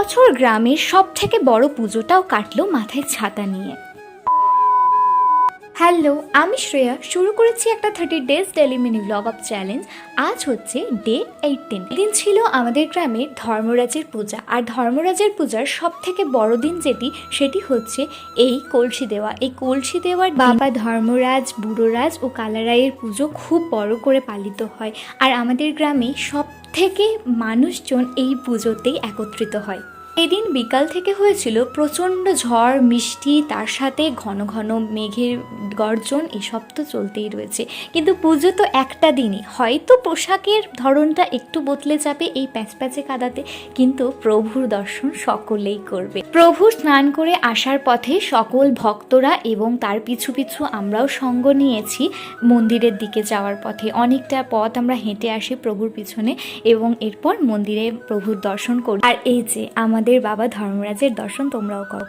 এবছর গ্রামের সবথেকে বড় পুজোটাও কাটলো মাথায় ছাতা নিয়ে। হ্যালো, আমি শ্রেয়া। শুরু করেছি একটা 30 days daily mini blog of challenge. আজ হচ্ছে ডে 18। দিন ছিল আমাদের গ্রামের ধর্মরাজের পূজা। আর ধর্মরাজের পূজার সব থেকে বড় দিন সেটি হচ্ছে এই কলসি দেওয়া। এই কলসি দেওয়ার বাবা ধর্মরাজ, বুড়োরাজ ও কালারায়ের পুজো খুব বড় করে পালিত হয়। আর আমাদের গ্রামে সব থেকে মানুষজন এই পুজোতেই একত্রিত হয়। এদিন বিকাল থেকে হয়েছিল প্রচণ্ড ঝড়, মিষ্টি, তার সাথে ঘন ঘন মেঘের গর্জন, এসব তো চলতেই রয়েছে। কিন্তু পুজো তো একটা দিনই, হয়তো পোশাকের ধরনটা একটু বদলে যাবে এই প্যাচপ্যাচে কাদাতে, কিন্তু প্রভুর দর্শন সকলেই করবে। প্রভু স্নান করে আসার পথে সকল ভক্তরা এবং তার পিছু পিছু আমরাও সঙ্গ নিয়েছি মন্দিরের দিকে যাওয়ার পথে। অনেকটা পথ আমরা হেঁটে আসি প্রভুর পিছনে এবং এরপর মন্দিরে প্রভুর দর্শন করি। আর এই যে আমাদের বাবা ধর্মরাজের দর্শন তোমরাও করো।